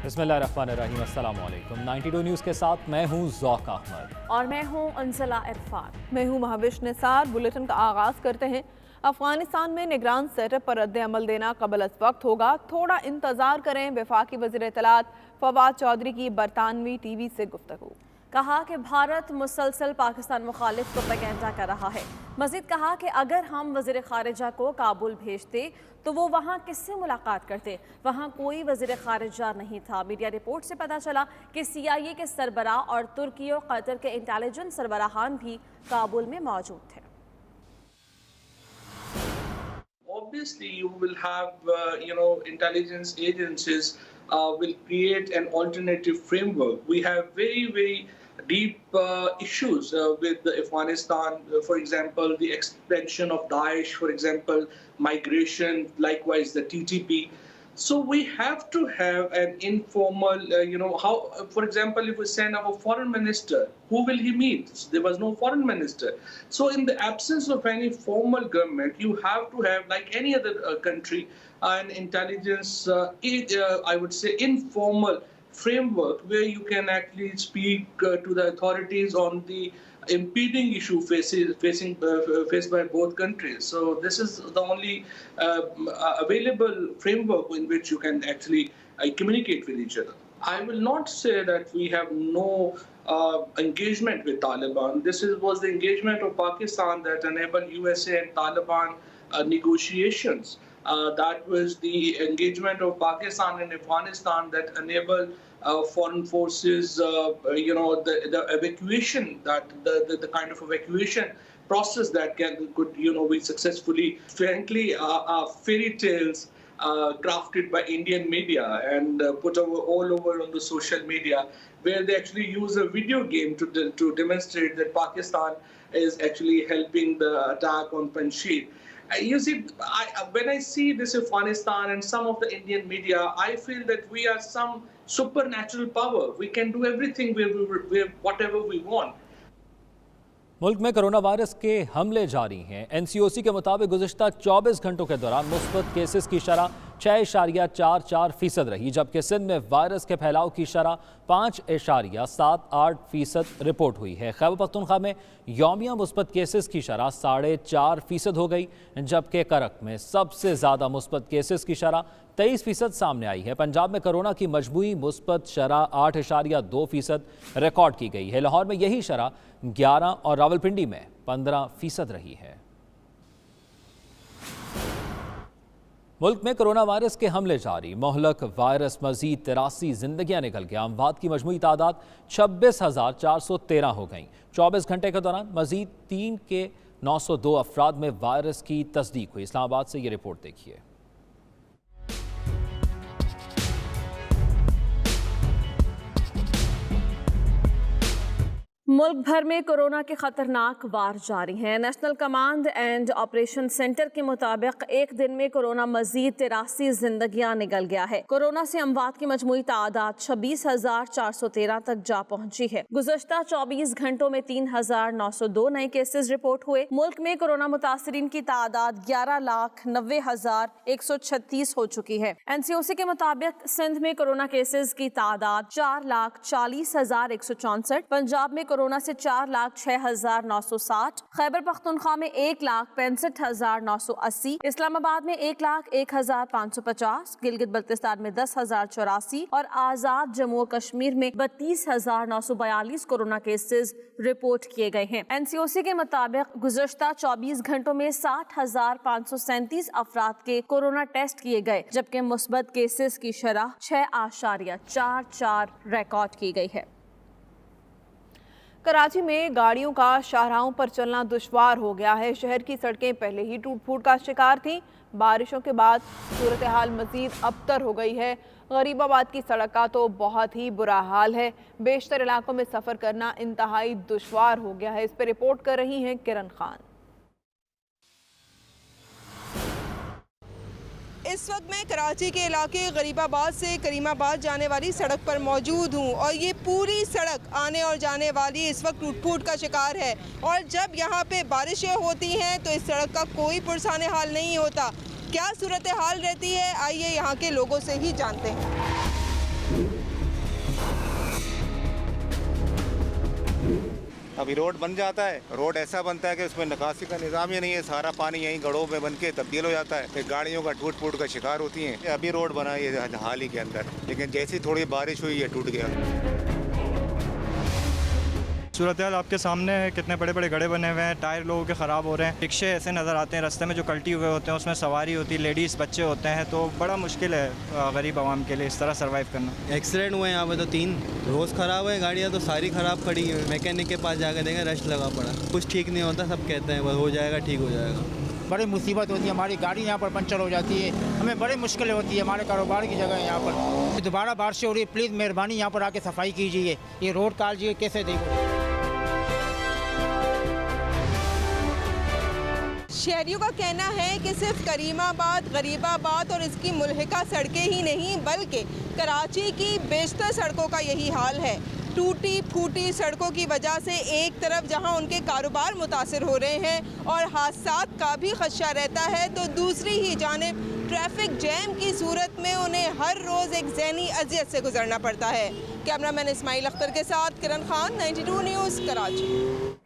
بسم اللہ الرحمن الرحیم، السلام علیکم۔ 92 نیوز کے ساتھ میں ہوں ذوق احمد اور میں ہوں انزلہ عرفان۔ میں ہوں مہوش نثار۔ بلیٹن کا آغاز کرتے ہیں۔ افغانستان میں نگران سیٹ اپ پر رد عمل دینا قبل از وقت ہوگا، تھوڑا انتظار کریں۔ وفاقی وزیر اطلاعات فواد چودھری کی برطانوی ٹی وی سے گفتگو۔ کہا کہ بھارت مسلسل پاکستان مخالف پروپیگنڈا کر رہا ہے۔ مزید کہا کہ اگر ہم وزیر خارجہ کو کابل بھیجتے تو وہ وہاں کس سے ملاقات کرتے؟ وہاں کوئی وزیر خارجہ نہیں تھا۔ میڈیا رپورٹ سے پتہ چلا کہ CIA کے سربراہ اور ترکی اور قطر کے انٹیلیجنس سربراہان بھی کابل میں موجود تھے۔ Obviously, you will have, intelligence agencies will create an alternative framework. We have very, very deep issues with Afghanistan. For example, the expansion of Daesh, for example, migration, likewise the TTP. So we have to have an informal, for example, if we send our foreign minister, who will he meet? There was no foreign minister. So in the absence of any formal government, you have to have, like any other country, an intelligence, I would say, informal framework where you can actually speak to the authorities on the impeding issue faced by both countries. So this is the only available framework in which you can actually communicate with each other. I will not say that we have no engagement with Taliban. This was the engagement of Pakistan that enabled USA and Taliban negotiations. That was the engagement of Pakistan and Afghanistan that enabled foreign forces, the evacuation, that the kind of evacuation process that could be successfully. Frankly, fairy tales crafted by Indian media and put all over on the social media, where they actually use a video game to demonstrate that Pakistan is actually helping the attack on Panjshir. You see, when I see this Afghanistan and some of the Indian media, I feel that we are some supernatural power. We can do everything whatever we want. ملک میں corona virus کے حملے جاری ہیں۔ NCOC کے مطابق گزشتہ 24 گھنٹوں کے دوران مثبت کیسز کی شرح 6.44% رہی، جبکہ سندھ میں وائرس کے پھیلاؤ کی شرح 5.78% رپورٹ ہوئی ہے۔ خیبر پختونخوا میں یومیہ مثبت کیسز کی شرح 4.5% ہو گئی، جبکہ کرک میں سب سے زیادہ مثبت کیسز کی شرح 23% سامنے آئی ہے۔ پنجاب میں کرونا کی مجموعی مثبت شرح 8.2% ریکارڈ کی گئی ہے۔ لاہور میں یہی شرح 11 اور راولپنڈی میں 15% رہی ہے۔ ملک میں کرونا وائرس کے حملے جاری، مہلک وائرس مزید 83 زندگیاں نکل گیا۔ اموات کی مجموعی تعداد 26,413 ہو گئیں۔ 24 گھنٹے کے دوران مزید 3 کے 902 افراد میں وائرس کی تصدیق ہوئی۔ اسلام آباد سے یہ رپورٹ دیکھیے۔ ملک بھر میں کورونا کے خطرناک وار جاری ہیں۔ National command and operation centre کے مطابق ایک دن میں کورونا مزید 83 زندگیاں نکل گیا ہے۔ کورونا سے اموات کی مجموعی تعداد 26,413 تک جا پہنچی ہے۔ گزشتہ 24 گھنٹوں میں 3,902 نئے کیسز رپورٹ ہوئے۔ ملک میں کورونا متاثرین کی تعداد 11,90,136 ہو چکی ہے۔ NCOC کے مطابق سندھ میں کورونا کیسز کی تعداد 4,40,164، پنجاب میں کورونا سے 4,06,960، خیبر پختونخوا میں 1,65,980، اسلام آباد میں 1,01,550، گلگت بلتستان میں 10,084 اور آزاد جموں و کشمیر میں 32,942 کورونا کیسز رپورٹ کیے گئے ہیں۔ NCOC کے مطابق گزشتہ 24 گھنٹوں میں 60,537 افراد کے کورونا ٹیسٹ کیے گئے، جبکہ مثبت کیسز کی شرح 6.44 ریکارڈ کی گئی ہے۔ کراچی میں گاڑیوں کا شاہراہوں پر چلنا دشوار ہو گیا ہے۔ شہر کی سڑکیں پہلے ہی ٹوٹ پھوٹ کا شکار تھیں، بارشوں کے بعد صورتحال مزید ابتر ہو گئی ہے۔ غریب آباد کی سڑک کا تو بہت ہی برا حال ہے، بیشتر علاقوں میں سفر کرنا انتہائی دشوار ہو گیا ہے۔ اس پہ رپورٹ کر رہی ہیں کرن خان۔ اس وقت میں کراچی کے علاقے غریب آباد سے کریم آباد جانے والی سڑک پر موجود ہوں اور یہ پوری سڑک آنے اور جانے والی اس وقت ٹوٹ پھوٹ کا شکار ہے، اور جب یہاں پہ بارشیں ہوتی ہیں تو اس سڑک کا کوئی پرسان حال نہیں ہوتا۔ کیا صورتحال رہتی ہے، آئیے یہاں کے لوگوں سے ہی جانتے ہیں۔ अभी रोड बन जाता है, रोड ऐसा बनता है कि उसमें निकासी का निज़ाम ही नहीं है, सारा पानी यहीं गढ़ों में बन के तब्दील हो जाता है, फिर गाड़ियों का टूट फूट का शिकार होती हैं। अभी रोड बना है हाल ही के अंदर, लेकिन जैसी थोड़ी बारिश हुई है टूट गया। सूरत हाल आपके सामने है, कितने बड़े बड़े गड्ढे बने हुए हैं, टायर लोगों के ख़राब हो रहे हैं, रिक्शे ऐसे नज़र आते हैं रास्ते में जो कल्टी हुए होते हैं, उसमें सवारी होती है, लेडीज़ बच्चे होते हैं, तो बड़ा मुश्किल है गरीब आवाम के लिए इस तरह सर्वाइव करना। एक्सीडेंट हुए हैं यहाँ पे तो 3 रोज़ ख़राब है, गाड़ियाँ तो सारी ख़राब खड़ी हैं। मैकेनिक के पास जाकर देखें रश लगा पड़ा, कुछ ठीक नहीं होता, सब कहते हैं बस हो जाएगा, ठीक हो जाएगा। बड़ी मुसीबत होती है, हमारी गाड़ी यहाँ पर पंचर हो जाती है, हमें बड़ी मुश्किल होती है, हमारे कारोबार की जगह है यहाँ पर। दोबारा बारिश हो रही है, प्लीज़ मेहरबानी यहाँ पर आके सफाई कीजिए, ये रोड काट कैसे देखो। शहरियों का कहना है कि सिर्फ करीमाबाद, गरीबाबाद और इसकी मुल्हिका सड़कें ही नहीं बल्कि कराची की बेशतर सड़कों का यही हाल है। टूटी फूटी सड़कों की वजह से एक तरफ जहां उनके कारोबार मुतासिर हो रहे हैं और हादसात का भी खदशा रहता है, तो दूसरी ही जानिब ट्रैफिक जैम की सूरत में उन्हें हर रोज़ एक ज़हनी अजियत से गुजरना पड़ता है। कैमरामैन इस्माइल अख्तर के साथ किरण खान, 92 न्यूज़, कराची।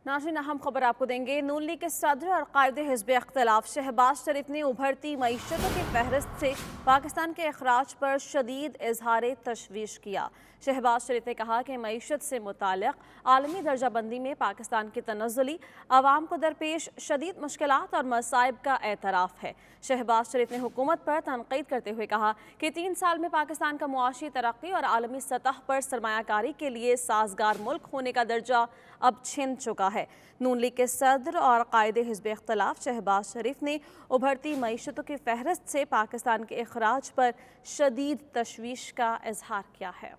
नाज़रीन, अहम खबर आपको देंगे। नून लीग के सदर और कायदे हिज़्ब इख्तिलाफ शहबाज शरीफ ने उभरती मईशतों की फहरिस्त से पाकिस्तान के अखराज पर शदीद इजहार तशवीश किया। शहबाज शरीफ ने कहा कि मईशत से मुताल्लिक़ आलमी दर्जाबंदी में पाकिस्तान की तनज़्ज़ुली आवाम को दरपेश शदीद मुश्किलात और मसाइब का एतराफ़ है। शहबाज शरीफ ने हुकूमत पर तनक़ीद करते हुए कहा कि 3 साल में पाकिस्तान का मुआशी तरक्की और आलमी सतह पर सरमायाकारी के लिए साजगार मुल्क होने का दर्जा अब छिन चुका है। नून लीग के सदर और कायदे हिज़्ब इख्तिलाफ शहबाज शरीफ ने उभरती मईशतों की फहरिस्त से पाकिस्तान के अखराज पर शदीद तशवीश का इजहार किया है।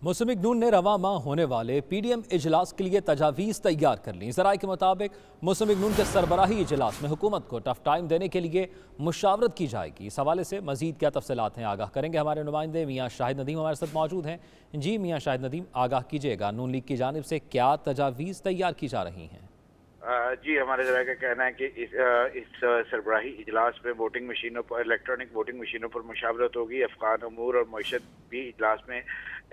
मुस्लिम लीग नून ने रवा माह होने वाले पीडीएम इजलास के लिए तजावीज़ तैयार कर ली। ज़राए के मुताबिक मुस्लिम लीग नून के सरबराही इजलास में हुकूमत को टफ टाइम देने के लिए मुशावरत की जाएगी। इस हवाले से मजीद क्या तफसीलात हैं, आगाह करेंगे हमारे नुमाइंदे मियाँ शाहिद नदीम हमारे साथ मौजूद हैं। जी मियाँ शाहिद नदीम, आगाह कीजिएगा, नून लीग की जानिब से क्या तजावीज़ तैयार की जा रही हैं? जी, हमारे ज़रा का कहना है कि इस सरबराही इजलास में वोटिंग मशीनों पर, इलेक्ट्रॉनिक वोटिंग मशीनों पर मुशावरत होगी। अफगान अमूर और मईशत भी इजलास में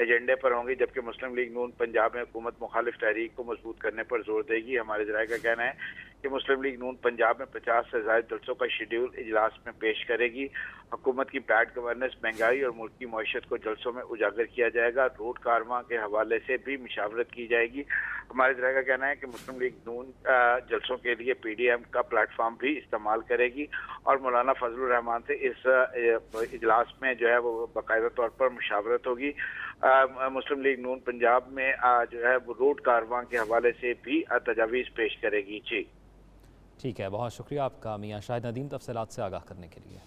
एजेंडे पर होंगी, जबकि मुस्लिम लीग नून पंजाब में हुकूमत मुखालिफ तहरीक को मजबूत करने पर जोर देगी। हमारे ज़रा का कहना है कि मुस्लिम लीग नून पंजाब में 50 से ज़ायद जलसों का शेड्यूल इजलास में पेश करेगी। हुकूमत की बैड गवर्नेंस, महंगाई और मुल्क की मईशत को जलसों में उजागर किया जाएगा। रोड कारवां के हवाले से भी मुशावरत की जाएगी। हमारे ज़रा का कहना है कि मुस्लिम लीग नून जलसों के लिए पीडीएम का प्लेटफॉर्म भी इस्तेमाल करेगी और मौलाना फजलुर रहमान से इस इजलास में जो है वो बाकायदा तौर पर मुशावरत होगी। मुस्लिम लीग नून पंजाब में जो है वो रोड कारवां के हवाले से भी तजावीज़ पेश करेगी। जी ठीक है, बहुत शुक्रिया आपका मियाँ शाहिद नदीम तफसीलात से आगाह करने के लिए।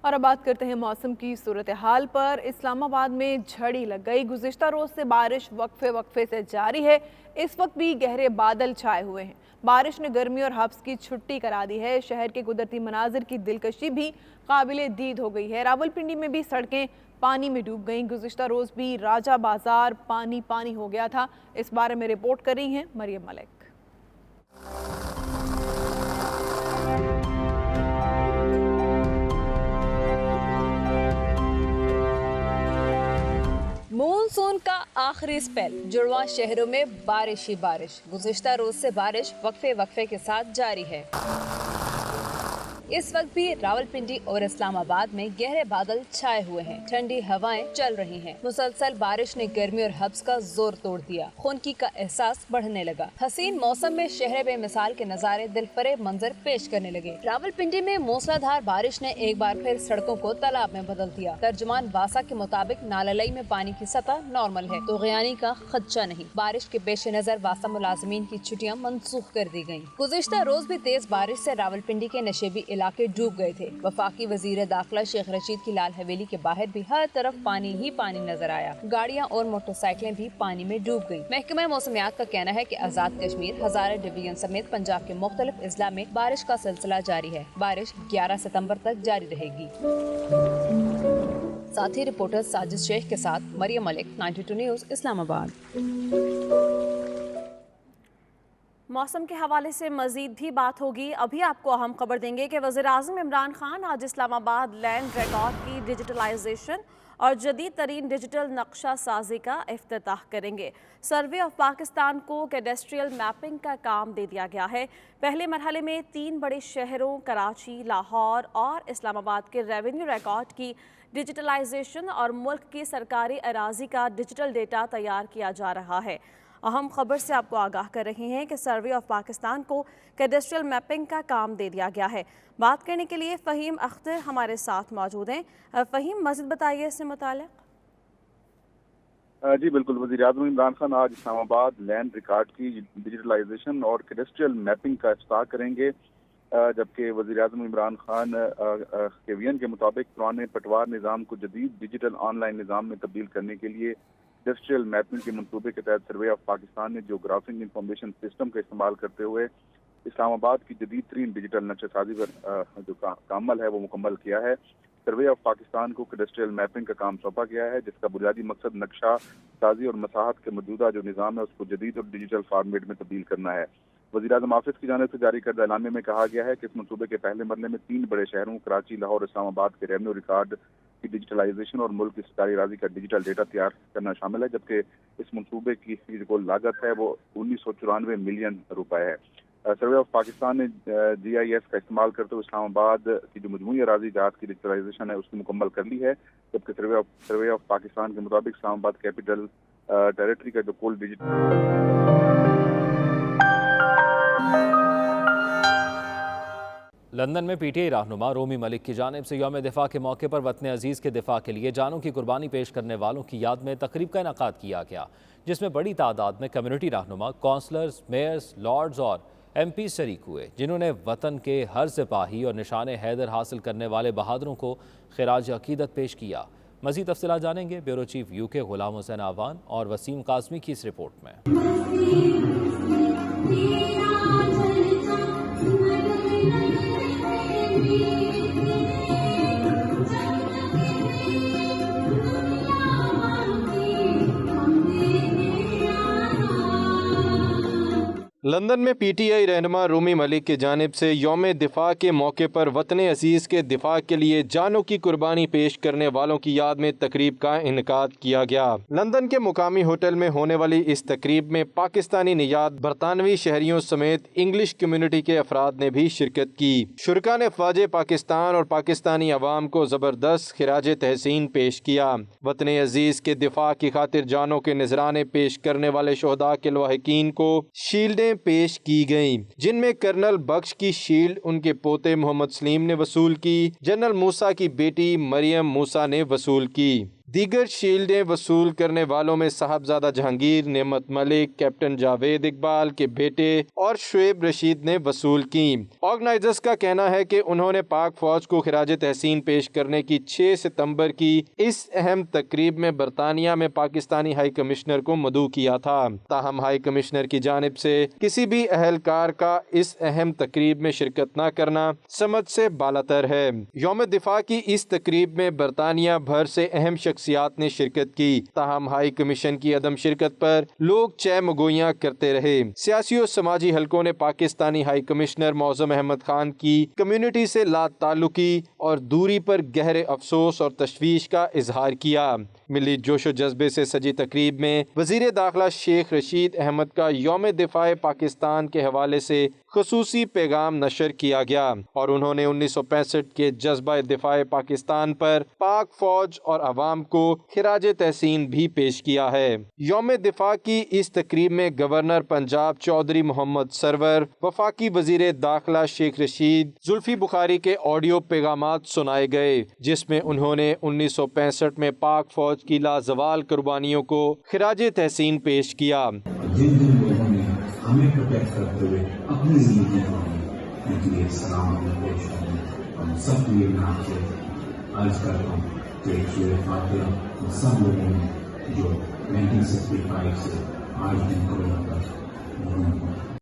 और अब बात करते हैं मौसम की सूरत हाल पर। इस्लामाबाद में झड़ी लग गई। गुज़िश्ता रोज़ से बारिश वक्फे से जारी है। इस वक्त भी गहरे बादल छाए हुए हैं। बारिश ने गर्मी और हब्स की छुट्टी करा दी है। शहर के कुदरती मनाजिर की दिलकशी भी काबिले दीद हो गई है। रावलपिंडी में भी सड़कें पानी में डूब गईं। गुज़िश्ता रोज़ भी राजा बाजार पानी पानी हो गया था। इस बारे में रिपोर्ट कर रही हैं मरियम मलिक। मॉनसून का आखिरी स्पेल, जुड़वा शहरों में बारिश ही बारिश। गुज़िश्ता रोज से बारिश वक्फे के साथ जारी है। इस वक्त भी रावलपिंडी और इस्लामाबाद में गहरे बादल छाए हुए हैं। ठंडी हवाएं चल रही हैं। मुसलसल बारिश ने गर्मी और हब्स का जोर तोड़ दिया। खुनकी का एहसास बढ़ने लगा। हसीन मौसम में शहर बेमिसाल के नज़ारे दिलफरेब मंजर पेश करने लगे। रावलपिंडी में मूसलाधार बारिश ने एक बार फिर सड़कों को तालाब में बदल दिया। तर्जुमान वासा के मुताबिक नाललई में पानी की सतह नॉर्मल है तो ग़यानी का खदशा नहीं। बारिश के पेश नज़र वासा मुलाजमीन की छुट्टियां मनसूख कर दी गयी। गुज़िश्ता रोज भी तेज बारिश से रावलपिंडी के नशेबी इलाके डूब गए थे। वफाकी वजीर दाखिला शेख रशीद की लाल हवेली के बाहर भी हर तरफ पानी ही पानी नजर आया। गाड़ियां और मोटरसाइकिलें भी पानी में डूब गईं। महकमा मौसमियात का कहना है कि आजाद कश्मीर, हजारा डिवीजन समेत पंजाब के मुख्तलिफ अजला में बारिश का सिलसिला जारी है। बारिश 11 सितम्बर तक जारी रहेगी। साथी रिपोर्टर साजिद शेख के साथ मरियम मलिक, 92 न्यूज़, इस्लामाबाद। मौसम के हवाले से मजीद भी बात होगी। अभी आपको अहम खबर देंगे कि वज़ीर-ए-आज़म इमरान खान आज इस्लामाबाद लैंड रिकॉर्ड की डिजिटलाइजेशन और जदीद तरीन डिजिटल नक्शा साजी का इफ्तिताह करेंगे। सर्वे ऑफ पाकिस्तान को कैडेस्ट्रियल मैपिंग का काम दे दिया गया है। पहले मरहले में 3 बड़े शहरों कराची, लाहौर और इस्लामाबाद के रेवेन्यू रिकॉर्ड की डिजिटलाइजेशन और मुल्क की सरकारी अराजी का डिजिटल डेटा तैयार किया जा रहा है। अहम खबर से आपको आगाह कर रहे हैं कि सर्वे ऑफ पाकिस्तान को कैडेस्ट्रियल मैपिंग का काम दे दिया गया है। बात करने के लिए फ़हीम अख्तर हमारे साथ मौजूद हैं। फ़हीम, मज़ीद बताइए इससे मुताल्लिक़। जी बिल्कुल, वज़ीर-ए-आज़म इमरान खान आज इस्लामाबाद लैंड रिकॉर्ड की डिजिटलाइजेशन और कैडेस्ट्रियल मैपिंग का इफ्तिताह करेंगे, जबकि वज़ीर-ए-आज़म इमरान खान के वीएन के मुताबिक पुराने पटवार निज़ाम को जदीद डिजिटल ऑनलाइन निज़ाम में तब्दील करने के लिए इंडस्ट्रियल मैपिंग के मंसूबे के तहत सर्वे ऑफ पाकिस्तान ने जियोग्राफिक इंफॉर्मेशन सिस्टम का इस्तेमाल करते हुए इस्लामाबाद की जदीद तरीन डिजिटल नक्शासाजी पर जो अमल है वो मुकम्मल किया है। सर्वे ऑफ पाकिस्तान को कैडेस्ट्रियल मैपिंग का काम सौंपा गया है, जिसका बुनियादी मकसद नक्शा साजी और मसाहत के मौजूदा जो निज़ाम है उसको जदीद और डिजिटल फॉर्मेट में तब्दील करना है। वज़ीर-ए-आज़म ऑफिस की जानिब से जारी करदा एलामे में कहा गया है कि इस मंसूबे के पहले मरले में 3 बड़े शहरों कराची, लाहौर, इस्लामाबाद के रेवेन्यू रिकॉर्ड की डिजिटलाइजेशन और मुल्क की सरकारी राजी का डिजिटल डेटा तैयार करना शामिल है, जबकि इस मंसूबे की जो लागत है वो 1994 मिलियन रुपए है। सर्वे ऑफ पाकिस्तान ने GIS का इस्तेमाल करते हुए इस्लामाबाद की जो मजमूई अराजी जात की डिजिटलाइजेशन है उसकी मुकम्मल कर ली है, जबकि सर्वे ऑफ पाकिस्तान के मुताबिक इस्लामाबाद कैपिटल टेरिटरी का जो कुल लंदन में PTI रहनुमा रोमी मलिक की जानिब से यौम दिफा के मौके पर वतन अजीज़ के दिफा के लिए जानों की कुर्बानी पेश करने वालों की याद में तकरीब का इनेकाद किया गया, जिसमें बड़ी तादाद में कम्युनिटी रहनुमा, काउंसलर्स, मेयर्स, लॉर्ड्स और MP शरीक हुए, जिन्होंने वतन के हर सिपाही और निशान हैदर हासिल करने वाले बहादुरों को खिराज अकीदत पेश किया। मज़ीद तफसीलात जानेंगे bureau chief UK Ghulam Hussain आवान और वसीम काज़मी की इस रिपोर्ट में। लंदन में PTI रहनुमा रोमी मलिक की जानिब से यौम दिफा के मौके पर वतन अजीज़ के दिफा के लिए जानों की कुर्बानी पेश करने वालों की याद में तकरीब का इनेकाद किया गया। लंदन के मुकामी होटल में होने वाली इस तकरीब में पाकिस्तानी नियाद, बरतानवी शहरियों समेत इंग्लिश कम्युनिटी के अफराद ने भी शिरकत की। शुरका ने फ़ौज पाकिस्तान और पाकिस्तानी अवाम को ज़बरदस्त खिराज तहसीन पेश किया। वतन अजीज़ के दिफा की खातिर जानों के नजराने पेश करने वाले शोहदा के लवाहिकीन को शील्डें पेश की गईं, जिनमें कर्नल बख्श की शील्ड उनके पोते मोहम्मद सलीम ने वसूल की, जनरल मूसा की बेटी मरियम मूसा ने वसूल की। दीगर शील्डें वसूल करने वालों में साहबजादा जहांगीर, नेमत मलिक, कैप्टन जावेद इकबाल के बेटे और शुएब रशीद ने वसूल की। ऑर्गेनाइजर्स का कहना है कि उन्होंने पाक फौज को खिराज तहसीन पेश करने की 6 सितंबर की इस अहम तकरीब में बरतानिया में पाकिस्तानी हाई कमिश्नर को मदऊ किया था। ताहम हाई कमिश्नर की जानिब से किसी भी अहलकार का इस अहम तकरीब में शिरकत न करना समझ से बालातर है। यौम दिफा की इस तकरीब में बरतानिया भर से अहम शख्सियात ने शिरकत की, ताहम हाई कमीशन की अदम शिरकत पर लोग चह मगोइयां करते रहे। सियासी और समाजी हलकों ने पाकिस्तानी हाई कमिश्नर मौज़म अहमद खान की कम्युनिटी से लाताल्लुकी और दूरी पर गहरे अफसोस और तशवीश का इजहार किया। मिली जोशो जज्बे से सजी तकरीब में वजीर दाखिला शेख रशीद अहमद का यौम दिफा पाकिस्तान के हवाले से खसूसी पैगाम नशर किया गया और उन्होंने 1965 के जज्बा दिफा पाकिस्तान पर पाक फौज और अवाम को खिराज तहसीन भी पेश किया है। यौम दिफा की इस तकरीब में गवर्नर पंजाब चौधरी मोहम्मद सरवर, वफाकी वजीर दाखिला शेख रशीद, जुल्फी बुखारी के ऑडियो पैगामात सुनाए गए, जिसमें उन्होंने 1965 में पाक फौज की लाजवाल कुर्बानियों को खिराज तहसीन पेश किया। हमें प्रोटेक्ट करते हुए अपनी जिंदगी उनके लिए सलाम पेश करने और सब लिए मैं आपसे अर्ज करता हूँ कि सूरह फातिहा सब लोगों ने जो 1965 से आज दिन को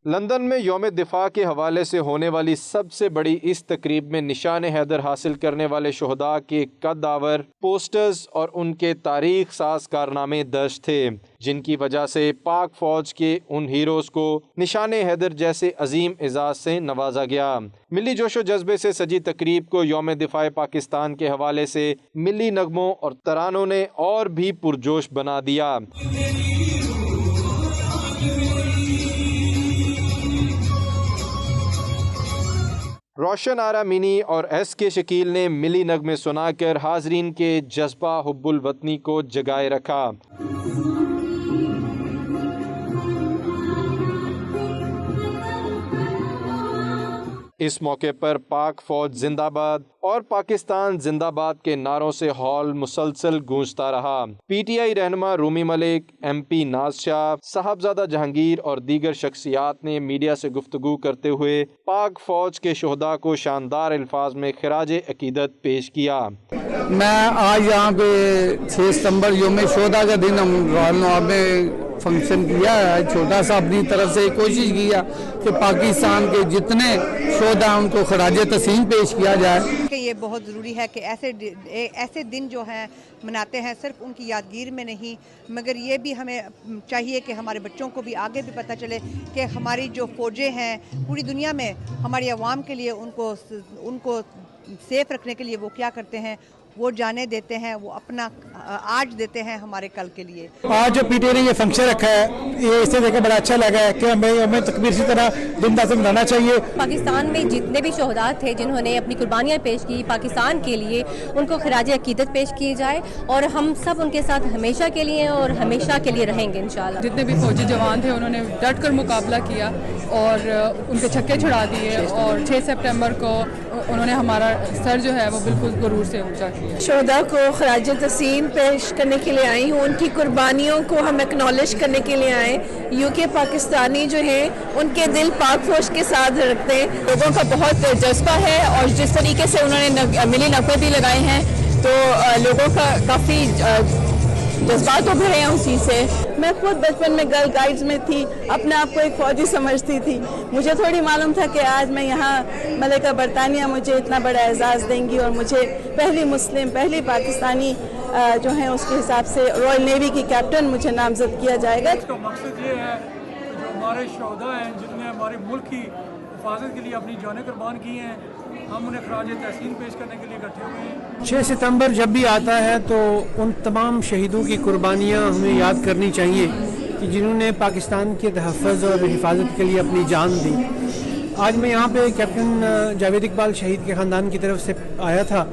لندن میں یوم دفاع کے حوالے سے ہونے والی سب سے بڑی اس تقریب میں نشان حیدر حاصل کرنے والے شہداء کے قد آور پوسٹرز اور ان کے تاریخ ساز کارنامے درج تھے، جن کی وجہ سے پاک فوج کے ان ہیروز کو نشان حیدر جیسے عظیم اعزاز سے نوازا گیا۔ ملی جوش و جذبے سے سجی تقریب کو یوم دفاع پاکستان کے حوالے سے ملی نغموں اور ترانوں نے اور بھی پرجوش بنا دیا۔ روشن آرا منی اور ایس کے شکیل نے ملی نغمے سنا کر حاضرین کے جذبہ حب الوطنی کو جگائے رکھا۔ اس موقع پر پاک فوج زندہ باد اور پاکستان زندہ باد کے نعروں سے ہال مسلسل گونجتا رہا۔ پی ٹی آئی رہنما رومی ملک، ایم پی ناز شاہ، صاحبزادہ جہانگیر اور دیگر شخصیات نے میڈیا سے گفتگو کرتے ہوئے پاک فوج کے شہداء کو شاندار الفاظ میں خراج عقیدت پیش کیا۔ میں آج یہاں پہ 6 ستمبر یوم شہداء کا دن ہم رائل نواب میں فنکشن کیا ہے، چھوٹا سا اپنی طرف سے کوشش کیا کہ پاکستان کے جتنے شہداء ان کو خراج تحسین پیش کیا جائے۔ کہ یہ بہت ضروری ہے کہ ایسے دن جو ہیں مناتے ہیں صرف ان کی یادگیر میں نہیں، مگر یہ بھی ہمیں چاہیے کہ ہمارے بچوں کو بھی آگے بھی پتہ چلے کہ ہماری جو فوجیں ہیں پوری دنیا میں ہماری عوام کے لیے ان کو سیف رکھنے کے لیے وہ کیا کرتے ہیں، وہ جانے دیتے ہیں، وہ اپنا آج دیتے ہیں ہمارے کل کے لیے۔ آج جو پی ٹی آئی نے یہ فنکشن رکھا ہے، یہ اسے دیکھ کر بڑا اچھا لگا ہے کہ ہمیں تکبیر اسی طرح دن دن منانا چاہیے۔ پاکستان میں جتنے بھی شہداء تھے جنہوں نے اپنی قربانیاں پیش کی پاکستان کے لیے، ان کو خراج عقیدت پیش کی جائے، اور ہم سب ان کے ساتھ ہمیشہ کے لیے اور ہمیشہ کے لیے رہیں گے انشاءاللہ۔ جتنے بھی فوجی جوان تھے انہوں نے ڈٹ کر مقابلہ کیا اور ان کے چھکے چھڑا دیے، اور 6 سپٹمبر کو انہوں نے ہمارا سر جو ہے وہ بالکل غرور سے اونچا کیا۔ شہداء کو خراج تحسین پیش کرنے کے لیے آئی ہوں، ان کی قربانیوں کو ہم ایکنالج کرنے کے لیے آئے۔ یو کے پاکستانی جو ہیں ان کے دل پاک فوج کے ساتھ رکھتے ہیں۔ لوگوں کا بہت جذبہ ہے اور جس طریقے سے انہوں نے ملی نغمے بھی لگائے ہیں تو لوگوں کا کافی جذبات ابھرے ہیں اسی سے۔ میں خود بچپن میں گرل گائیڈز میں تھی، اپنے آپ کو ایک فوجی سمجھتی تھی، مجھے تھوڑی معلوم تھا کہ آج میں یہاں ملکہ برطانیہ مجھے اتنا بڑا اعزاز دیں گی اور مجھے پہلی مسلم پہلی پاکستانی جو ہیں اس کے حساب سے رائل نیوی کی کیپٹن مجھے نامزد کیا جائے گا۔ اس کا مقصد یہ ہے کہ جو ہمارے شہداء ہیں جن نے ہمارے ملک کی حفاظت کے لیے اپنی جانیں قربان کی ہیں، ہم انہیں خراج تحسین پیش کرنے کے لیے اکٹھے ہوئے ہیں۔ 6 ستمبر جب بھی آتا ہے تو ان تمام شہیدوں کی قربانیاں ہمیں یاد کرنی چاہیے کہ جنہوں نے پاکستان کے تحفظ اور حفاظت کے لیے اپنی جان دی۔ آج میں یہاں پہ کیپٹن جاوید اقبال شہید کے خاندان کی طرف سے آیا تھا۔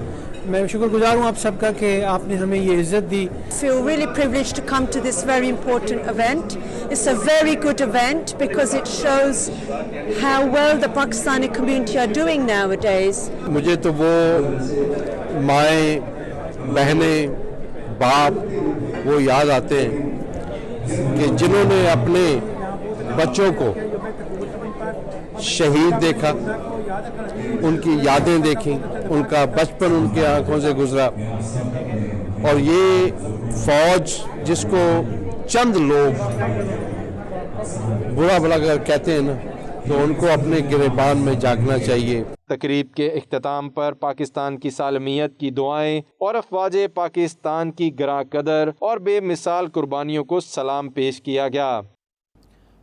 میں شکر گزار ہوں آپ سب کا کہ آپ نے ہمیں یہ عزت دی۔ feel really privileged to come to this very important event. It's a very good event because it shows how well the Pakistani community are doing nowadays. مجھے تو وہ مائیں، بہنیں، باپ وہ یاد آتے ہیں کہ جنہوں نے اپنے بچوں کو شہید دیکھا، ان کی یادیں دیکھیں، ان کا بچپن ان کے آنکھوں سے گزرا، اور یہ فوج جس کو چند لوگ برا بھلا کہتے ہیں نا، تو ان کو اپنے گریبان میں جاگنا چاہیے۔ تقریب کے اختتام پر پاکستان کی سالمیت کی دعائیں اور افواج پاکستان کی گراں قدر اور بے مثال قربانیوں کو سلام پیش کیا گیا۔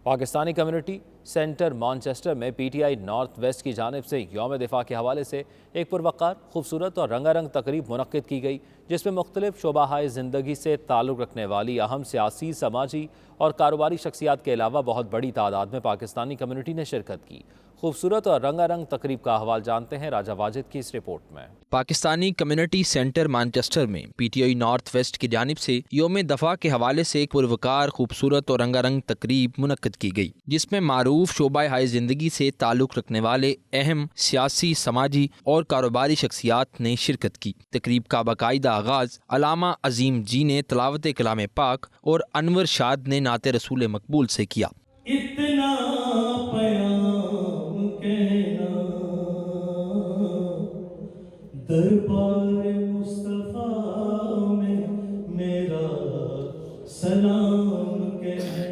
پاکستانی کمیونٹی سینٹر مانچسٹر میں P T I north west کی جانب سے یوم دفاع کے حوالے سے ایک پروقار، خوبصورت اور رنگا رنگ تقریب منعقد کی گئی، جس میں مختلف شعبہ زندگی سے تعلق رکھنے والی اہم سیاسی، سماجی اور کاروباری شخصیات کے علاوہ بہت بڑی تعداد میں پاکستانی کمیونٹی نے شرکت کی۔ خوبصورت اور رنگا رنگ تقریب کا احوال جانتے ہیں راجہ واجد کی اس رپورٹ میں۔ پاکستانی کمیونٹی سینٹر مانچسٹر میں P T I north west کی جانب سے یوم دفاع کے حوالے سے ایک پروقار، خوبصورت اور رنگا رنگ تقریب منعقد کی گئی، جس میں معروف شعبہ زندگی سے تعلق رکھنے والے اہم سیاسی، سماجی اور کاروباری شخصیات نے شرکت کی۔ تقریب کا باقاعدہ آغاز علامہ عظیم جی نے تلاوت کلام پاک اور انور شاد نے نعت رسول مقبول سے کیا۔ اتنا پیام کہنا دربار مصطفیٰ میں میرا سلام کہنا۔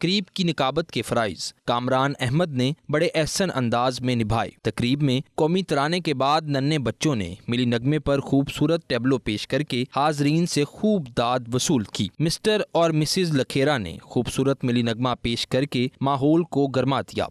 तकरीब की निकाबत के फ़राइज़ कामरान अहमद ने बड़े एहसन अंदाज में निभाए। तकरीब में कौमी तराने के बाद नन्हे बच्चों ने मिली नगमे पर खूबसूरत टैबलो पेश करके हाजरीन से खूब दाद वसूल की। मिस्टर और मिसेज लखेरा ने खूबसूरत मिली नगमा पेश करके माहौल को गरमा दिया।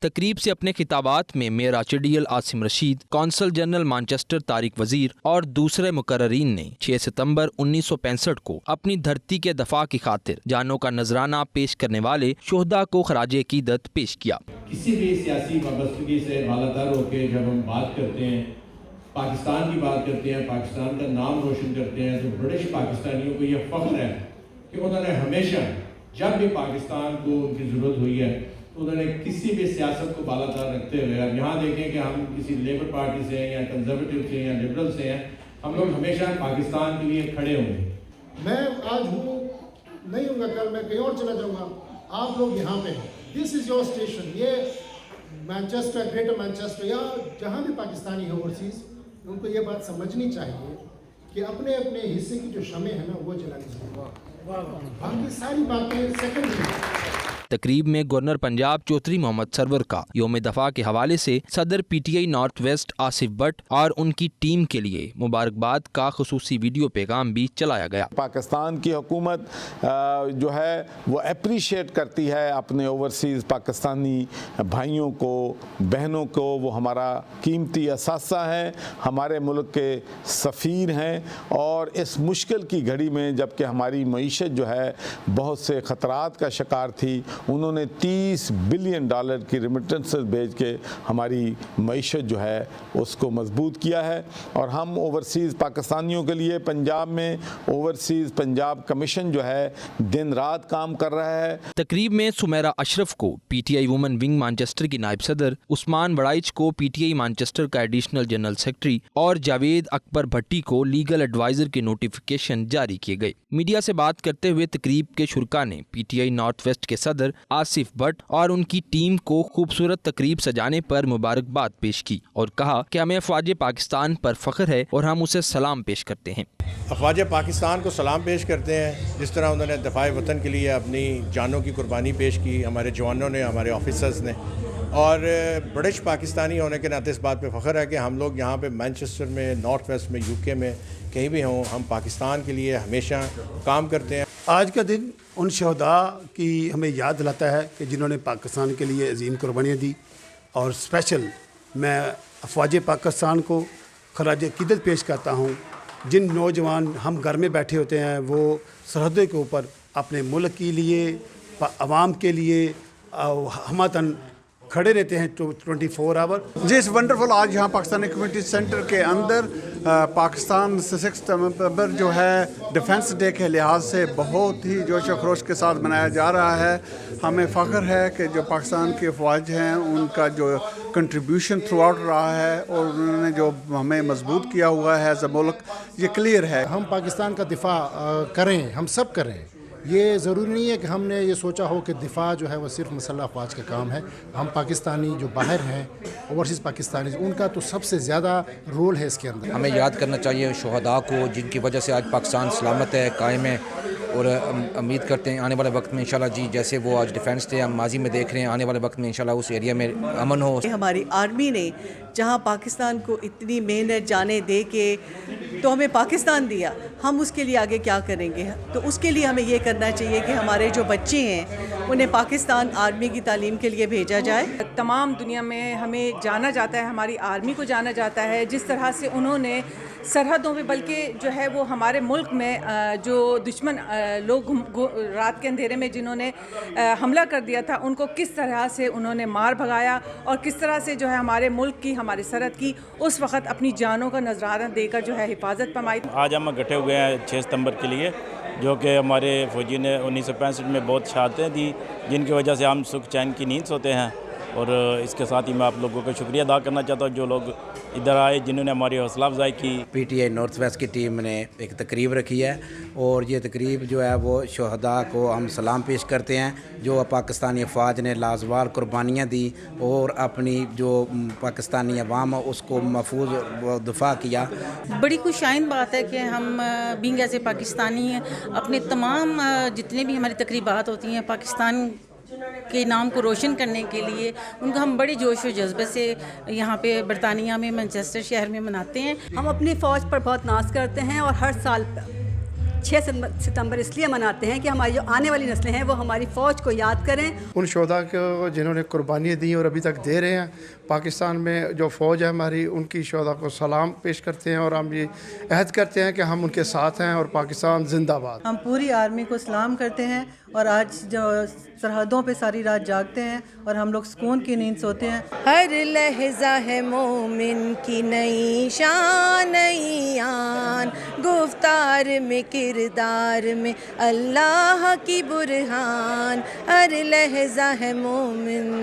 तकरीब से अपने खिताबात में mayor Rochdale Asim Rashid, consul general Manchester Tariq Wazir और दूसरे मुकर्ररीन ने 6 सितंबर 1965 को अपनी धरती के दफा की खातिर जानों का नजराना पेश करने वाले शोहदा को खराज अकीदत पेश किया। किसी भी सियासी वाबस्तगी से बालातर होकर जब हम बात करते हैं, पाकिस्तान की बात करते हैं, पाकिस्तान का नाम रोशन करते हैं, तो ब्रिटिश पाकिस्तानियों को यह फ़ख्र है कि उन्होंने हमेशा जब भी पाकिस्तान को उनकी ज़रूरत हुई है उन्होंने किसी भी सियासत को बालातर रखते हुए, अब यहाँ देखें कि हम किसी लेबर पार्टी से हैं या कंजर्वेटिव से या लिबरल से हैं, हम लोग हमेशा पाकिस्तान के लिए खड़े होंगे। मैं आज हूँ, नहीं हूँगा कल, मैं कहीं और चला जाऊँगा, आप लोग यहाँ पे हैं। This is your station. ये मैनचेस्टर, ग्रेटर मैनचेस्टर या जहाँ भी पाकिस्तानी है ओवरसीज़, उनको ये बात समझनी चाहिए कि अपने अपने हिस्से की जो शमें हैं ना वो जलानी चाहिए, बाकी सारी बातें सेकेंडरी। तकरीब में गवर्नर पंजाब चौधरी मोहम्मद सरवर का यौम दफा के हवाले से सदर PTI north west Asif Bhatt और उनकी टीम के लिए मुबारकबाद का खुसूसी वीडियो पैगाम भी चलाया गया। पाकिस्तान की हुकूमत जो है वो अप्रिशिएट करती है अपने ओवरसीज़ पाकिस्तानी भाइयों को, बहनों को। वो हमारा कीमती असासा है, हमारे मुल्क के सफ़ीर हैं, और इस मुश्किल की घड़ी में जबकि हमारी मईशत जो है बहुत से ख़तरात का शिकार थी, उन्होंने $30 बिलियन की रिमिटेंसेस भेज के हमारी मईशत जो है उसको मजबूत किया है। और हम ओवरसीज़ पाकिस्तानियों के लिए पंजाब में ओवरसीज़ पंजाब कमीशन जो है दिन रात काम कर रहा है। तकरीब में सुमेरा अशरफ को पीटीआई वुमेन विंग मैनचेस्टर की नायब सदर, उस्मान वड़ाइच को पीटीआई मैनचेस्टर का एडिशनल जनरल सेक्रेटरी और जावेद अकबर भट्टी को लीगल एडवाइजर के नोटिफिकेशन जारी किए गए। मीडिया से बात करते हुए तकरीब के शुरका ने पीटीआई नॉर्थ वेस्ट के सदर आसिफ भट्ट और उनकी टीम को खूबसूरत तकरीब सजाने पर मुबारकबाद पेश की और कहा कि हमें अफवाज पाकिस्तान पर फख्र है और हम उसे सलाम पेश करते हैं। अफवाज पाकिस्तान को सलाम पेश करते हैं, जिस तरह उन्होंने दफ़ाए वतन के लिए अपनी जानों की कुर्बानी पेश की, हमारे जवानों ने, हमारे ऑफिसर्स ने। और ब्रिटिश पाकिस्तानी होने के नाते इस बात पे फ़ख्र है कि हम लोग यहाँ पे मैनचेस्टर में, नॉर्थ वेस्ट में, यूके में कहीं भी हों, हम पाकिस्तान के लिए हमेशा काम करते हैं। आज का दिन उन शहदा की हमें याद दिलाता है कि जिन्होंने पाकिस्तान के लिए अजीम कुर्बानियाँ दी, और स्पेशल मैं अफवाज पाकिस्तान को खराज अकीदत पेश करता हूँ। जिन नौजवान हम घर में बैठे होते हैं वो सरहदों के ऊपर अपने मुल्क के लिए, आवाम के लिए हमतन खड़े रहते हैं 24 आवर। जी इस वंडरफुल आज यहाँ पाकिस्तानी कम्युनिटी सेंटर के अंदर पाकिस्तान 6 सितंबर जो है डिफेंस डे के लिहाज से बहुत ही जोश व खरोश के साथ मनाया जा रहा है। हमें फ़ख्र है कि जो पाकिस्तान के फ़ौज हैं उनका जो कंट्रीब्यूशन थ्रू आउट रहा है और उन्होंने जो हमें मजबूत किया हुआ है एज अ मुल्क, ये क्लियर है। हम पाकिस्तान का दिफा करें, हम सब करें। ये ज़रूरी नहीं है कि हमने ये सोचा हो कि दिफा जो है वो सिर्फ मुसल्लह अफवाज का काम है। हम पाकिस्तानी जो बाहर हैं, ओवरसीज़ पाकिस्तानी, उनका तो सबसे ज़्यादा रोल है इसके अंदर। हमें याद करना चाहिए शहदा को, जिनकी वजह से आज पाकिस्तान सलामत है, कायम है, और उम्मीद करते हैं आने वाले वक्त में इंशाल्लाह जी जैसे वो आज डिफेंस डे हम माजी में देख रहे हैं, आने वाले वक्त में इंशाल्लाह उस एरिया में अमन हो। हमारी आर्मी ने जहां पाकिस्तान को इतनी मेहनत जाने दे के तो हमें पाकिस्तान दिया, हम उसके लिए आगे क्या करेंगे? तो उसके लिए हमें ये करना चाहिए कि हमारे जो बच्चे हैं उन्हें पाकिस्तान आर्मी की तालीम के लिए भेजा जाए। तमाम दुनिया में हमें जाना जाता है, हमारी आर्मी को जाना जाता है, जिस तरह से उन्होंने सरहदों पे, बल्कि जो है वो हमारे मुल्क में जो दुश्मन लोग रात के अंधेरे में जिन्होंने हमला कर दिया था, उनको किस तरह से उन्होंने मार भगाया और किस तरह से जो है हमारे मुल्क की, हमारे सरहद की उस वक़्त अपनी जानों का नजराना देकर जो है हिफाजत फरमाई। आज हम इकट्ठे हुए हैं 6 सितंबर के लिए, जो कि हमारे फौजी ने 1965 में बहुत शहादतें दी, जिनकी वजह से हम सुख चैन की नींद सोते हैं। اور اس کے ساتھ ہی میں آپ لوگوں کا شکریہ ادا کرنا چاہتا ہوں جو لوگ ادھر آئے، جنہوں نے ہماری حوصلہ افزائی کی۔ PTI نارتھ ویسٹ کی ٹیم نے ایک تقریب رکھی ہے اور یہ تقریب جو ہے وہ شہداء کو ہم سلام پیش کرتے ہیں جو پاکستانی افواج نے لازوال قربانیاں دی اور اپنی جو پاکستانی عوام اس کو محفوظ دفاع کیا۔ بڑی خوشائن بات ہے کہ ہم بینگ ایز اے پاکستانی اپنے تمام جتنے بھی ہماری تقریبات ہوتی ہیں پاکستان کے نام کو روشن کرنے کے لیے ان کو ہم بڑے جوش و جذبے سے یہاں پہ برطانیہ میں مانچسٹر شہر میں مناتے ہیں۔ ہم اپنی فوج پر بہت ناز کرتے ہیں اور ہر سال 6 ستمبر اس لیے مناتے ہیں کہ ہماری جو آنے والی نسلیں ہیں وہ ہماری فوج کو یاد کریں۔ ان شہداء کو جنہوں نے قربانیاں دیں اور ابھی تک دے رہے ہیں، پاکستان میں جو فوج ہے ہماری، ان کی شہداء کو سلام پیش کرتے ہیں اور ہم یہ عہد کرتے ہیں کہ ہم ان کے ساتھ ہیں اور پاکستان زندہ باد۔ ہم پوری آرمی کو سلام کرتے ہیں اور آج جو سرحدوں پہ ساری رات جاگتے ہیں اور ہم لوگ سکون کی نیند سوتے ہیں۔ ہر لحظہ ہے مومن کی نئی شان نئی آن، گفتار میں کردار میں اللہ کی برہان، ہر لحظہ ہے مومن۔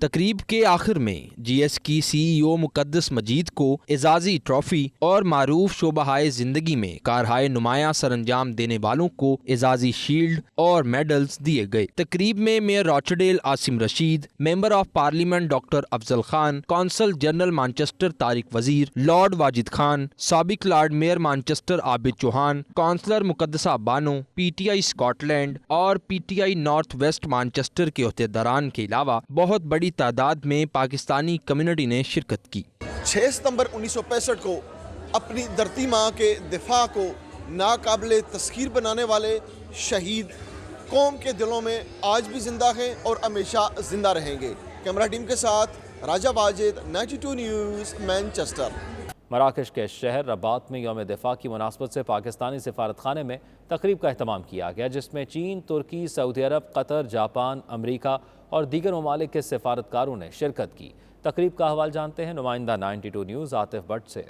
تقریب کے آخر میں GS کی CEO مقدس مجید کو اعزازی ٹرافی اور معروف شعبہ زندگی میں کارہائے نمایاں سر انجام دینے والوں کو اعزازی شیلڈ اور میڈلز دیے گئے۔ تقریب میں mayor Rochdale Asim Rashid, member of parliament doctor Afzal Khan, consul general Manchester Tariq Wazir, lord Wajid Khan, سابق lord mayor Manchester Abid Chauhan, councillor Muqaddasa Bano, PTI Scotland اور PTI نارتھ ویسٹ مانچسٹر کے عہدیداران کے علاوہ بہت بڑی تعداد میں پاکستانی کمیونٹی نے شرکت کی۔ 6 ستمبر 1965 کو اپنی دھرتی ماں کے دفاع کو ناقابل تسخیر بنانے والے شہید قوم کے دلوں میں آج بھی زندہ ہیں اور ہمیشہ زندہ رہیں گے۔ کیمرہ ٹیم کے ساتھ راجہ واجد، 92 نیوز، مانچسٹر۔ مراکش کے شہر رباط میں یوم دفاع کی مناسبت سے پاکستانی سفارت خانے میں تقریب کا اہتمام کیا گیا، جس میں چین، ترکی، سعودی عرب، قطر، جاپان، امریکہ اور دیگر ممالک کے سفارتکاروں نے شرکت کی۔ تقریب کا حوال جانتے ہیں نمائندہ 92 نیوز عاطف بٹ سے۔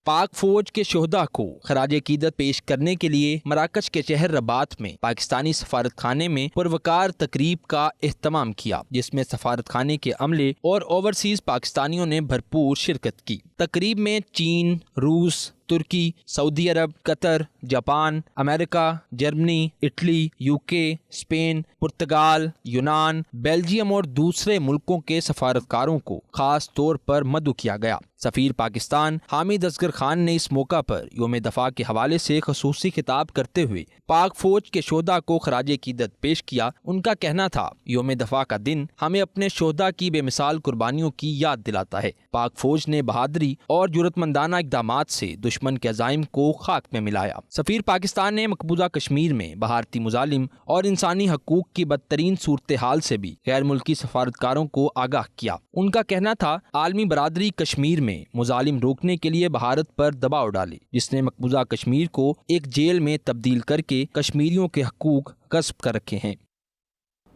پاک فوج کے شہداء کو خراج عقیدت پیش کرنے کے لیے مراکش کے شہر رباط میں پاکستانی سفارت خانے میں پروقار تقریب کا اہتمام کیا، جس میں سفارت خانے کے عملے اور اوورسیز پاکستانیوں نے بھرپور شرکت کی۔ تقریب میں چین، روس، ترکی، سعودی عرب، قطر، جاپان، امریکہ، جرمنی، اٹلی، UK، اسپین، پرتگال، یونان، بیلجیم اور دوسرے ملکوں کے سفارتکاروں کو خاص طور پر مدعو کیا گیا۔ سفیر پاکستان حامد اصغر خان نے اس موقع پر یوم دفاع کے حوالے سے خصوصی خطاب کرتے ہوئے پاک فوج کے شہداء کو خراج عقیدت پیش کیا۔ ان کا کہنا تھا، یوم دفاع کا دن ہمیں اپنے شہداء کی بے مثال قربانیوں کی یاد دلاتا ہے۔ پاک فوج نے بہادری اور جرأتمندانہ اقدامات سے دشمن کے عزائم کو خاک میں ملایا۔ سفیر پاکستان نے مقبوضہ کشمیر میں بھارتی مظالم اور انسانی حقوق کی بدترین صورتحال سے بھی غیر ملکی سفارتکاروں کو آگاہ کیا۔ ان کا کہنا تھا، عالمی برادری کشمیر میں مظالم روکنے کے لیے بھارت پر دباؤ ڈالے، جس نے مقبوضہ کشمیر کو ایک جیل میں تبدیل کر کے کشمیریوں کے حقوق غصب کر رکھے ہیں۔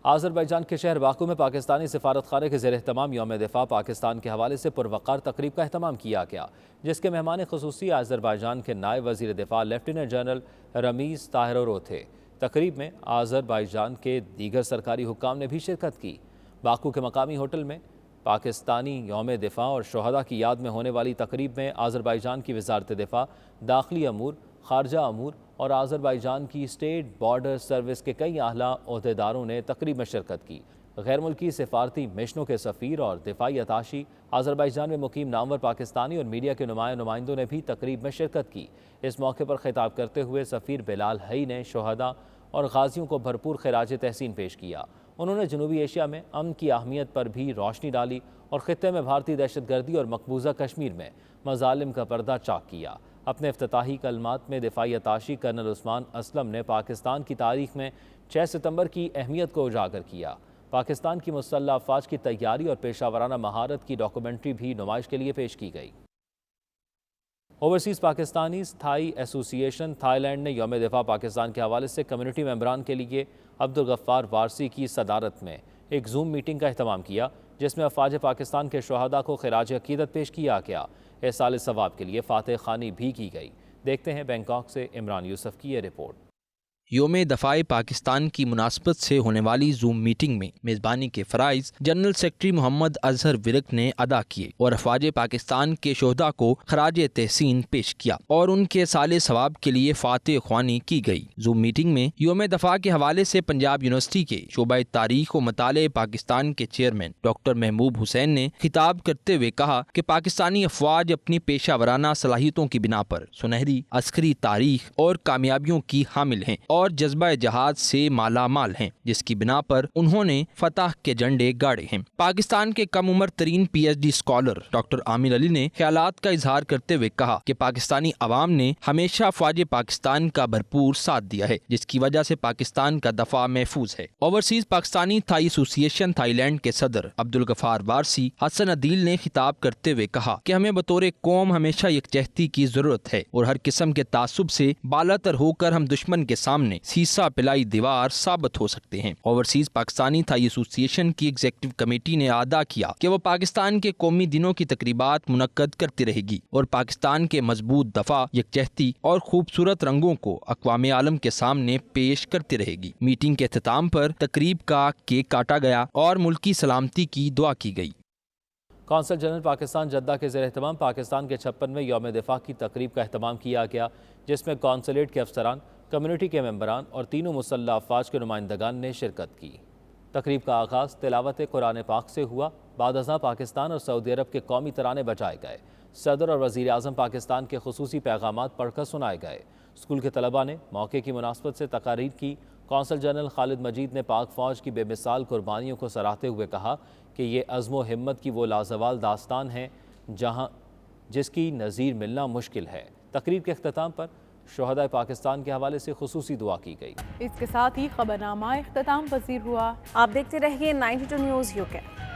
آذربائیجان کے شہر باکو میں پاکستانی سفارت خانے کے زیر اہتمام یوم دفاع پاکستان کے حوالے سے پروقار تقریب کا اہتمام کیا گیا، جس کے مہمان خصوصی آذربائیجان کے نائب وزیر دفاع لیفٹیننٹ جنرل رمیز طاہرورو تھے۔ تقریب میں آذربائیجان کے دیگر سرکاری حکام نے بھی شرکت کی۔ باکو کے مقامی ہوٹل میں پاکستانی یوم دفاع اور شہداء کی یاد میں ہونے والی تقریب میں آذربائیجان کی وزارت دفاع، داخلی امور، خارجہ امور اور آذربائیجان کی اسٹیٹ بارڈر سروس کے کئی اعلیٰ عہدیداروں نے تقریب میں شرکت کی۔ غیر ملکی سفارتی مشنوں کے سفیر اور دفاعی اتاشی، آذربائیجان میں مقیم نامور پاکستانی اور میڈیا کے نمائندوں نے بھی تقریب میں شرکت کی۔ اس موقع پر خطاب کرتے ہوئے سفیر بلال حی نے شہداء اور غازیوں کو بھرپور خراج تحسین پیش کیا۔ انہوں نے جنوبی ایشیا میں امن کی اہمیت پر بھی روشنی ڈالی اور خطے میں بھارتی دہشت گردی اور مقبوضہ کشمیر میں مظالم کا پردہ چاک کیا۔ اپنے افتتاحی کلمات میں دفاعی اتاشی کرنل عثمان اسلم نے پاکستان کی تاریخ میں 6 ستمبر کی اہمیت کو اجاگر کیا۔ پاکستان کی مسلح افواج کی تیاری اور پیشہ ورانہ مہارت کی ڈاکومنٹری بھی نمائش کے لیے پیش کی گئی۔ اوورسیز پاکستانیز تھائی ایسوسی ایشن تھائی لینڈ نے یوم دفاع پاکستان کے حوالے سے کمیونٹی ممبران کے لیے عبدالغفار وارسی کی صدارت میں ایک زوم میٹنگ کا اہتمام کیا، جس میں افواج پاکستان کے شہداء کو خراج عقیدت پیش کیا گیا۔ احصال ثواب کے لیے فاتح خوانی بھی کی گئی۔ دیکھتے ہیں بینکاک سے عمران یوسف کی یہ رپورٹ۔ योम दफ़ा पाकिस्तान की मुनासबत से होने वाली जूम मीटिंग में मेज़बानी के फ़राइज़ जनरल सेक्रेटरी मोहम्मद अजहर विरक ने अदा किए और अफवाज पाकिस्तान के शोहदा को खराज तहसीन पेश किया और उनके साले सवाब के लिए फातह ख्वानी की गई। जूम मीटिंग में योम दफ़ा के हवाले से पंजाब यूनिवर्सिटी के शोबा तारीख व मताले पाकिस्तान के चेयरमैन डॉक्टर महबूब हुसैन ने खिताब करते हुए कहा कि पाकिस्तानी अफवाज अपनी पेशा वराना सलाहियतों की बिना पर सुनहरी अस्करी तारीख और कामयाबियों की हामिल हैं और जज्बा जहाद से माला माल हैं, जिसकी बिना पर उन्होंने फतह के झंडे गाड़े हैं। पाकिस्तान के कम उम्र तरीन PhD scholar doctor Aamir Ali ने ख्यालात का इजहार करते हुए कहा कि पाकिस्तानी अवाम ने हमेशा अफवाज पाकिस्तान का भरपूर साथ दिया है, जिसकी वजह से पाकिस्तान का दफा महफूज है। Overseas Pakistani Thai association Thailand के सदर अब्दुल गफार वारसी हसन अदील ने खिताब करते हुए कहा कि हमें बतौर कौम हमेशा यकजहती की जरूरत है और हर किस्म के तासुब से बालातर होकर हम दुश्मन के सामने सीसा पिलाई दीवार साबित हो सकते हैं। ओवरसीज पाकिस्तानी थाई एसोसिएशन की एग्जीक्यूटिव कमेटी ने अदा किया कि वो पाकिस्तान के कौमी दिनों की तकरीबात मुनक्कद करती रहेगी और पाकिस्तान के मजबूत दफा यकजहती और खूबसूरत रंगों को अक़वाम आलम के सामने पेश करती रहेगी। मीटिंग के अख्ताम पर तकरीब का केक काटा गया और मुल्की सलामती की दुआ की गई। कौंसल जनरल पाकिस्तान जद्दा के ज़ेर एहतमाम पाकिस्तान के 56वें यौम दिफा की तकरीब का अहतमाम किया गया, जिसमें कौंसलेट के अफसरान, कम्युनिटी के मेंबरान और तीनों मुसल्लह अफवाज के नुमाइंदगान ने शिरकत की। तकरीब का आगाज़ तिलावत कुरान पाक से हुआ। बाद अज़ां पाकिस्तान और सऊदी अरब के कौमी तराने बजाए गए। सदर और वज़ीर आज़म पाकिस्तान के खुसूसी पैगामात पढ़कर सुनाए गए। स्कूल के तलबा ने मौके की मुनासबत से तकारीर की। कौंसल जनरल खालिद मजीद ने पाक फ़ौज की बेमिसाल कुर्बानियों को सराहते हुए कहा कि ये अज़्म व हिम्मत की वो लाजवाल दास्तान है जिसकी नज़ीर मिलना मुश्किल है। तकरीब के अख्ताम पर शोहदा पाकिस्तान के हवाले से खुसूसी दुआ की गई। इसके साथ ही खबरनामा इख्तिताम पसीर हुआ। आप देखते रहिए 92 न्यूज़ UK।